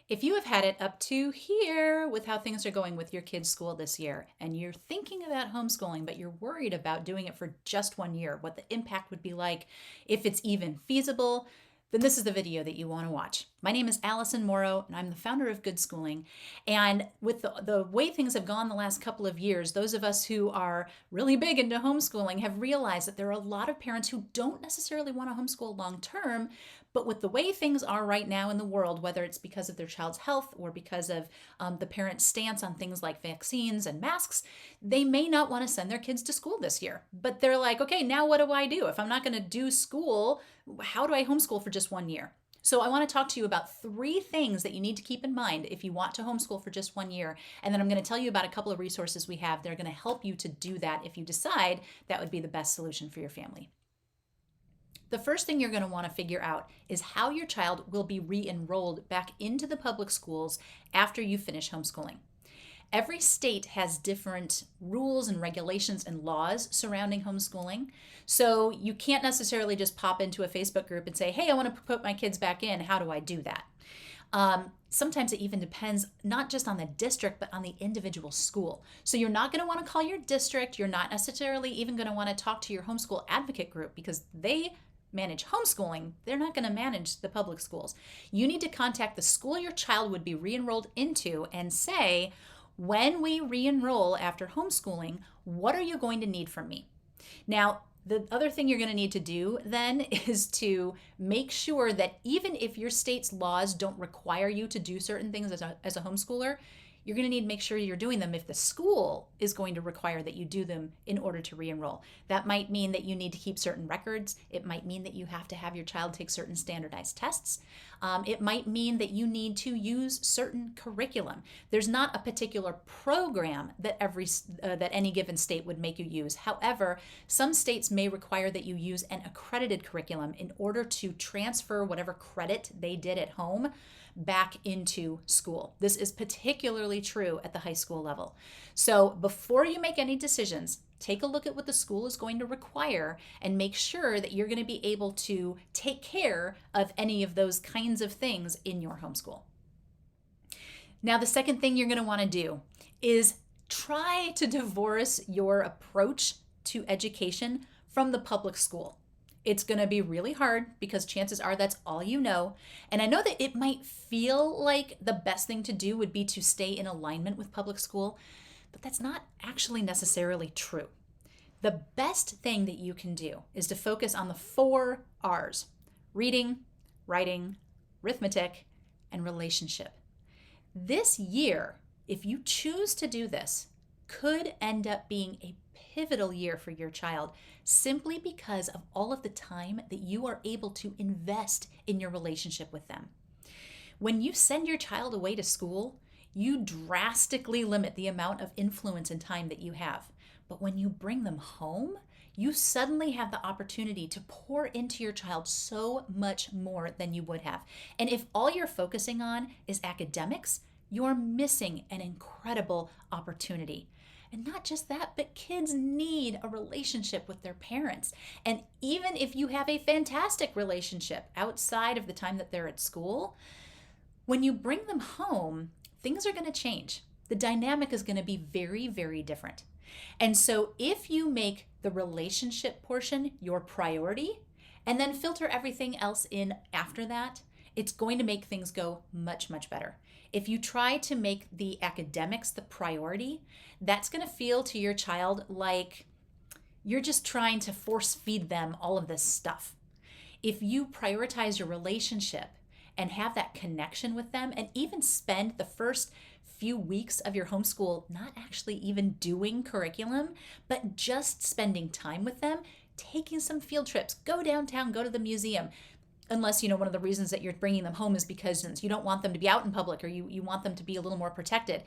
If you have had it up to here with how things are going with your kids' school this year, and you're thinking about homeschooling, but you're worried about doing it for just 1 year, what the impact would be like, if it's even feasible, then this is the video that you want to watch. My name is Allison Morrow, and I'm the founder of Good Schooling. And with the way things have gone the last couple of years, those of us who are really big into homeschooling have realized that there are a lot of parents who don't necessarily want to homeschool long term, but with the way things are right now in the world, whether it's because of their child's health or because of the parent's stance on things like vaccines and masks, they may not want to send their kids to school this year. But they're like, okay, now what do I do? If I'm not going to do school, how do I homeschool for just 1 year? So I want to talk to you about 3 things that you need to keep in mind if you want to homeschool for just 1 year. And then I'm going to tell you about a couple of resources we have that are going to help you to do that if you decide that would be the best solution for your family. The first thing you're going to want to figure out is how your child will be re-enrolled back into the public schools after you finish homeschooling. Every state has different rules and regulations and laws surrounding homeschooling. So you can't necessarily just pop into a Facebook group and say, hey, I want to put my kids back in. How do I do that? Sometimes it even depends not just on the district, but on the individual school. So you're not going to want to call your district. You're not necessarily even going to want to talk to your homeschool advocate group because they manage homeschooling. They're not going to manage the public schools. You need to contact the school your child would be re-enrolled into and say, when we re-enroll after homeschooling, what are you going to need from me? Now, the other thing you're going to need to do then is to make sure that even if your state's laws don't require you to do certain things as a homeschooler, you're going to need to make sure you're doing them if the school is going to require that you do them in order to re-enroll. That might mean that you need to keep certain records. It might mean that you have to have your child take certain standardized tests. It might mean that you need to use certain curriculum. There's not a particular program that that any given state would make you use. However, some states may require that you use an accredited curriculum in order to transfer whatever credit they did at home back into school. This is particularly true at the high school level. So before you make any decisions, take a look at what the school is going to require and make sure that you're going to be able to take care of any of those kinds of things in your homeschool. Now, the second thing you're going to want to do is try to divorce your approach to education from the public school. It's going to be really hard because chances are that's all you know. And I know that it might feel like the best thing to do would be to stay in alignment with public school, but that's not actually necessarily true. The best thing that you can do is to focus on the 4 R's: reading, writing, arithmetic, and relationship. This year, if you choose to do this, could end up being a pivotal year for your child simply because of all of the time that you are able to invest in your relationship with them. When you send your child away to school, you drastically limit the amount of influence and time that you have. But when you bring them home, you suddenly have the opportunity to pour into your child so much more than you would have. And if all you're focusing on is academics, you're missing an incredible opportunity. And not just that, but kids need a relationship with their parents. And even if you have a fantastic relationship outside of the time that they're at school, when you bring them home, things are going to change. The dynamic is going to be very, very different. And so if you make the relationship portion your priority and then filter everything else in after that, it's going to make things go much, much better. If you try to make the academics the priority, that's going to feel to your child like you're just trying to force feed them all of this stuff. If you prioritize your relationship and have that connection with them, and even spend the first few weeks of your homeschool not actually even doing curriculum, but just spending time with them, taking some field trips, go downtown, go to the museum. Unless, one of the reasons that you're bringing them home is because you don't want them to be out in public, or you want them to be a little more protected.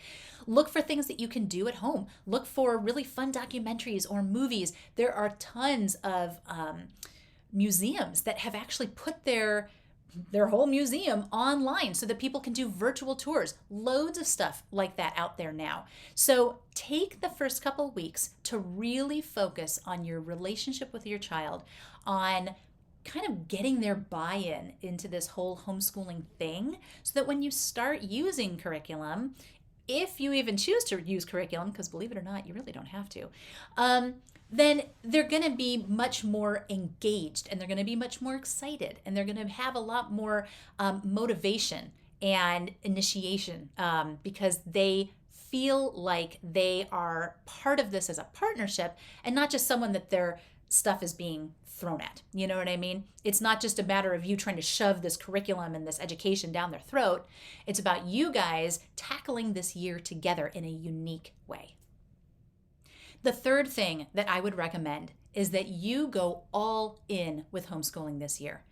Look for things that you can do at home. Look for really fun documentaries or movies. There are tons of museums that have actually put their whole museum online so that people can do virtual tours. Loads of stuff like that out there now. So take the first couple weeks to really focus on your relationship with your child, on kind of getting their buy-in into this whole homeschooling thing so that when you start using curriculum, if you even choose to use curriculum, because believe it or not, you really don't have to, then they're going to be much more engaged and they're going to be much more excited and they're going to have a lot more motivation and initiation because they feel like they are part of this as a partnership and not just someone that their stuff is being thrown at. You know what I mean? It's not just a matter of you trying to shove this curriculum and this education down their throat. It's about you guys tackling this year together in a unique way. The third thing that I would recommend is that you go all in with homeschooling this year.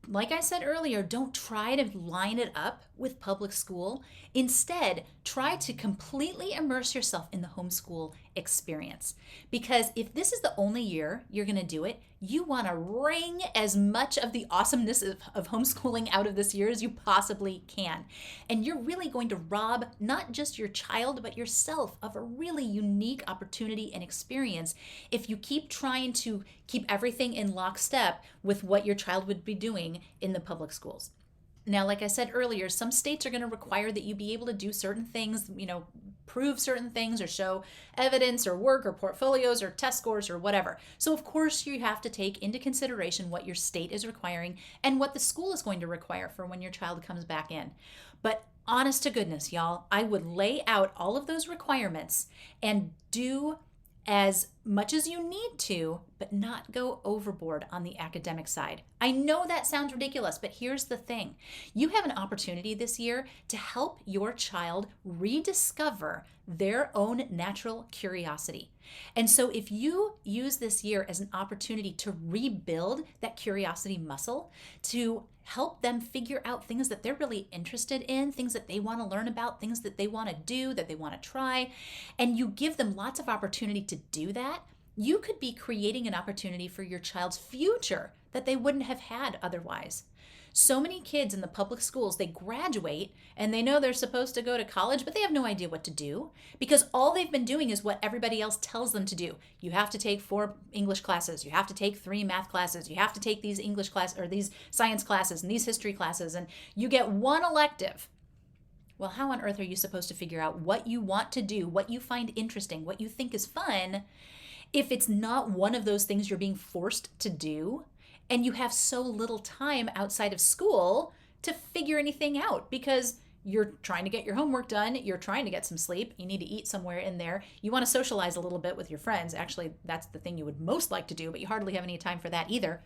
Like I said earlier, don't try to line it up with public school. Instead, try to completely immerse yourself in the homeschool experience. Because if this is the only year you're going to do it, you want to wring as much of the awesomeness of homeschooling out of this year as you possibly can. And you're really going to rob not just your child, but yourself of a really unique opportunity and experience if you keep trying to keep everything in lockstep with what your child would be doing in the public schools. Now, like I said earlier, some states are going to require that you be able to do certain things, prove certain things or show evidence or work or portfolios or test scores or whatever. So of course you have to take into consideration what your state is requiring and what the school is going to require for when your child comes back in. But honest to goodness, y'all, I would lay out all of those requirements and do as much as you need to, but not go overboard on the academic side. I know that sounds ridiculous, but here's the thing. You have an opportunity this year to help your child rediscover their own natural curiosity. And so if you use this year as an opportunity to rebuild that curiosity muscle, to help them figure out things that they're really interested in, things that they want to learn about, things that they want to do, that they want to try, and you give them lots of opportunity to do that, you could be creating an opportunity for your child's future that they wouldn't have had otherwise. So many kids in the public schools, they graduate and they know they're supposed to go to college, but they have no idea what to do because all they've been doing is what everybody else tells them to do. You have to take 4 English classes. You have to take 3 math classes. You have to take these English classes or these science classes and these history classes, and you get one elective. Well, how on earth are you supposed to figure out what you want to do, what you find interesting, what you think is fun, if it's not one of those things you're being forced to do? And you have so little time outside of school to figure anything out because you're trying to get your homework done, you're trying to get some sleep, you need to eat somewhere in there, you want to socialize a little bit with your friends. Actually, that's the thing you would most like to do, but you hardly have any time for that either.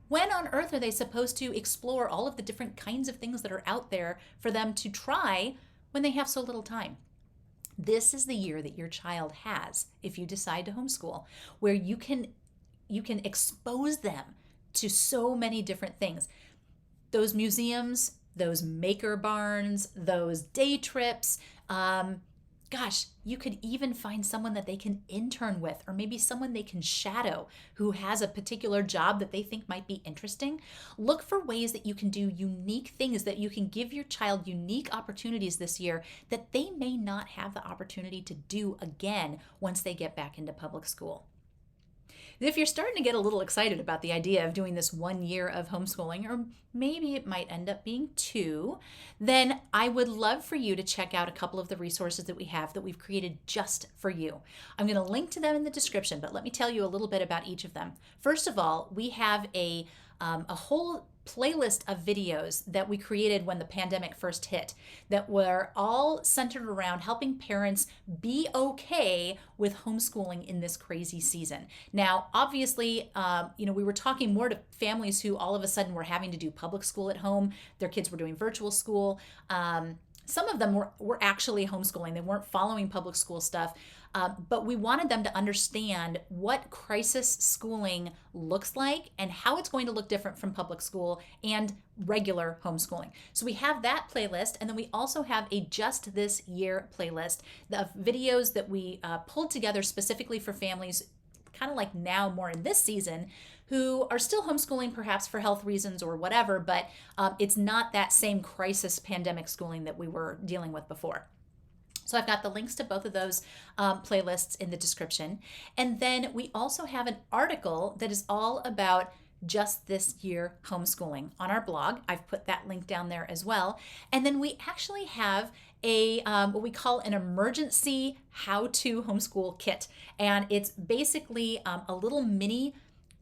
When on earth are they supposed to explore all of the different kinds of things that are out there for them to try when they have so little time? This is the year that your child has, if you decide to homeschool, where you can expose them to so many different things. Those museums, those maker barns, those day trips. You could even find someone that they can intern with, or maybe someone they can shadow who has a particular job that they think might be interesting. Look for ways that you can do unique things, that you can give your child unique opportunities this year that they may not have the opportunity to do again once they get back into public school. If you're starting to get a little excited about the idea of doing this 1 year of homeschooling, or maybe it might end up being 2, then I would love for you to check out a couple of the resources that we have that we've created just for you. I'm going to link to them in the description, but let me tell you a little bit about each of them. First of all, we have a whole playlist of videos that we created when the pandemic first hit that were all centered around helping parents be okay with homeschooling in this crazy season. Now, obviously, we were talking more to families who all of a sudden were having to do public school at home. Their kids were doing virtual school. Some of them were actually homeschooling. They weren't following public school stuff. But we wanted them to understand what crisis schooling looks like and how it's going to look different from public school and regular homeschooling. So we have that playlist, and then we also have a Just This Year playlist of videos that we pulled together specifically for families kind of like now more in this season who are still homeschooling perhaps for health reasons or whatever, but it's not that same crisis pandemic schooling that we were dealing with before. So I've got the links to both of those playlists in the description. And then we also have an article that is all about Just This Year Homeschooling on our blog. I've put that link down there as well. And then we actually have a what we call an emergency how-to homeschool kit. And it's basically a little mini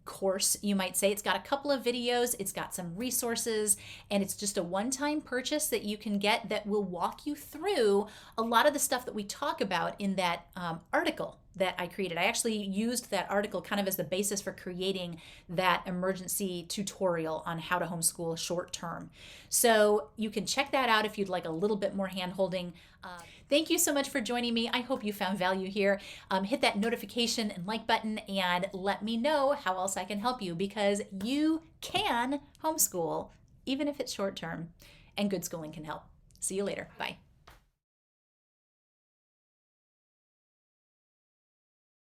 course, you might say. It's got a couple of videos, it's got some resources, and it's just a one-time purchase that you can get that will walk you through a lot of the stuff that we talk about in that article that I created. I actually used that article kind of as the basis for creating that emergency tutorial on how to homeschool short term. So you can check that out if you'd like a little bit more hand-holding. Thank you so much for joining me. I hope you found value here. Hit that notification and like button and let me know how else I can help you, because you can homeschool even if it's short term, and good schooling can help. See you later. Bye.